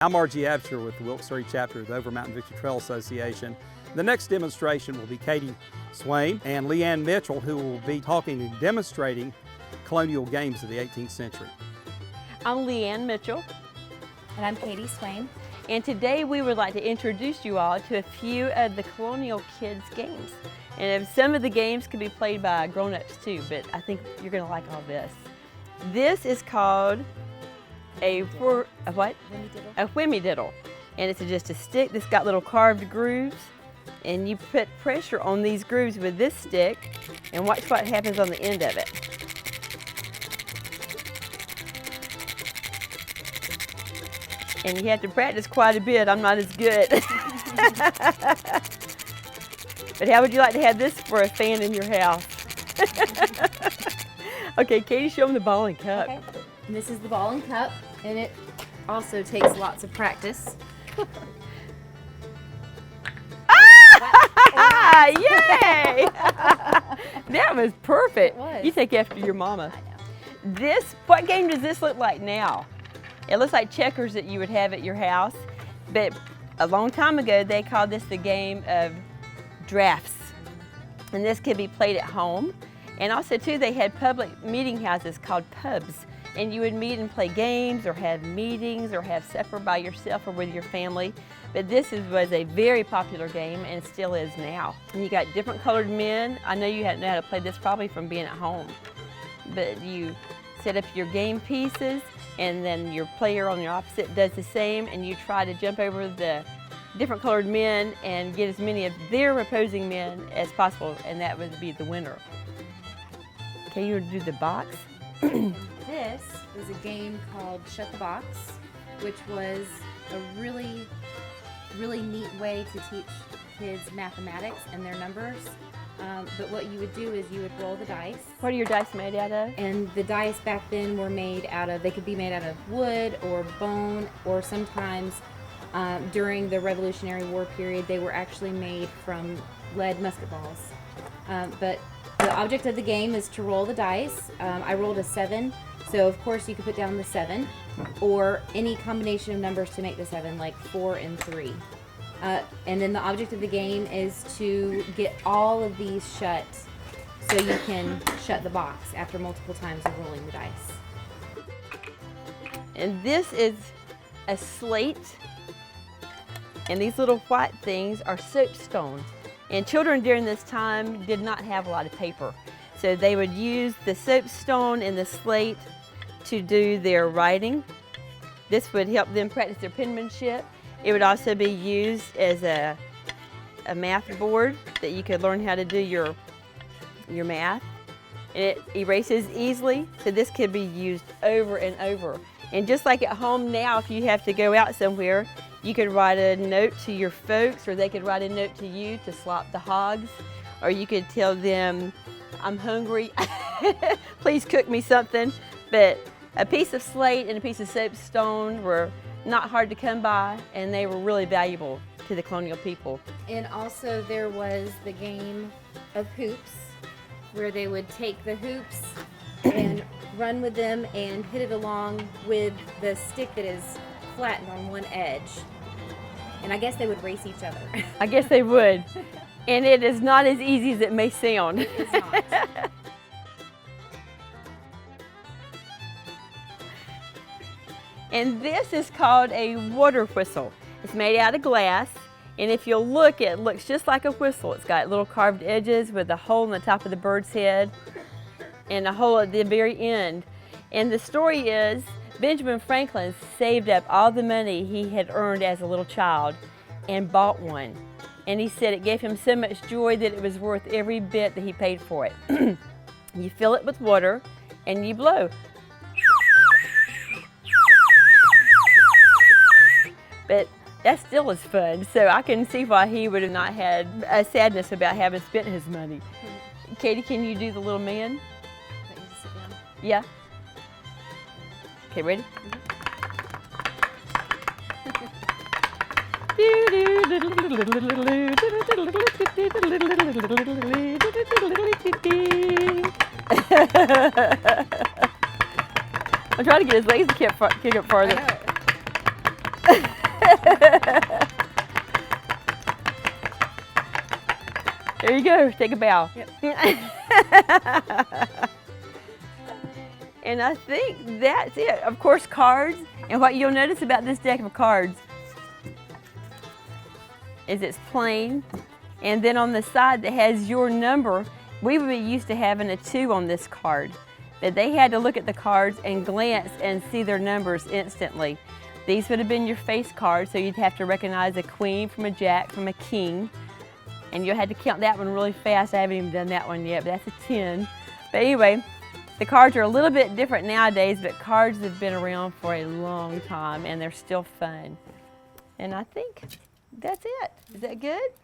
I'm R.G. Absher with the Wilkes Surry Chapter of the Overmountain Victory Trail Association. The next demonstration will be Katiey Swaim and Leanne Mitchell, who will be talking and demonstrating Colonial Games of the 18th century. I'm Leanne Mitchell. And I'm Katiey Swaim. And today we would like to introduce you all to a few of the Colonial Kids games. And some of the games can be played by grown-ups too, but I think you're going to like all this. This is called a what? A whimmy-diddle. And it's just a stick that's got little carved grooves. And you put pressure on these grooves with this stick and watch what happens on the end of it. And you have to practice quite a bit. I'm not as good. But how would you like to have this for a fan in your house? Okay, Katiey, show them the ball and cup. Okay. And this is the ball and cup, and it also takes lots of practice. Ah! Yay! That was perfect. It was. You take after your mama. I know. What game does this look like now? It looks like checkers that you would have at your house, but a long time ago they called this the game of drafts. And this could be played at home. And also too, they had public meeting houses called pubs. And you would meet and play games or have meetings or have supper by yourself or with your family. But this was a very popular game and still is now. And you got different colored men. I know you know how to play this probably from being at home. But you set up your game pieces and then your player on your opposite does the same and you try to jump over the different colored men and get as many of their opposing men as possible, and that would be the winner. Okay, you would do the box. This is a game called Shut the Box, which was a really neat way to teach kids mathematics and their numbers. But what you would do is you would roll the dice. What are your dice made out of? And the dice back then were made out of, they could be made out of wood or bone, or sometimes during the Revolutionary War period, they were actually made from lead musket balls. But the object of the game is to roll the dice. I rolled a 7, so of course you could put down the 7, or any combination of numbers to make the 7, like 4 and 3. And then the object of the game is to get all of these shut so you can shut the box after multiple times of rolling the dice. And this is a slate, and these little white things are soapstone. And children during this time did not have a lot of paper. So they would use the soapstone and the slate to do their writing. This would help them practice their penmanship. It would also be used as a math board that you could learn how to do your math. And it erases easily, so this could be used over and over. And just like at home now, if you have to go out somewhere, you could write a note to your folks, or they could write a note to you to slop the hogs, or you could tell them, I'm hungry, please cook me something. But a piece of slate and a piece of soapstone were not hard to come by, and they were really valuable to the colonial people. And also there was the game of hoops, where they would take the hoops and run with them and hit it along with the stick that is flattened on one edge. And I guess they would race each other. I guess they would. And it is not as easy as it may sound. It's not. And this is called a water whistle. It's made out of glass, and if you'll look, it looks just like a whistle. It's got little carved edges with a hole in the top of the bird's head and a hole at the very end. And the story is, Benjamin Franklin saved up all the money he had earned as a little child and bought one. And he said it gave him so much joy that it was worth every bit that he paid for it. You fill it with water and you blow. But that still is fun, so I can see why he would have not had a sadness about having spent his money. Katiey, can you do the little man? Yeah. Okay, ready? I'm trying to get his legs to kick up farther. There you go, take a bow. Yep. And I think that's it. Of course, cards. And what you'll notice about this deck of cards is it's plain. And then on the side that has your number, we would be used to having a 2 on this card. That they had to look at the cards and glance and see their numbers instantly. These would have been your face cards, so you'd have to recognize a queen from a jack from a king. And you had to count that one really fast. I haven't even done that one yet, but that's a 10. But anyway, the cards are a little bit different nowadays, but cards have been around for a long time and they're still fun. And I think that's it. Is that good?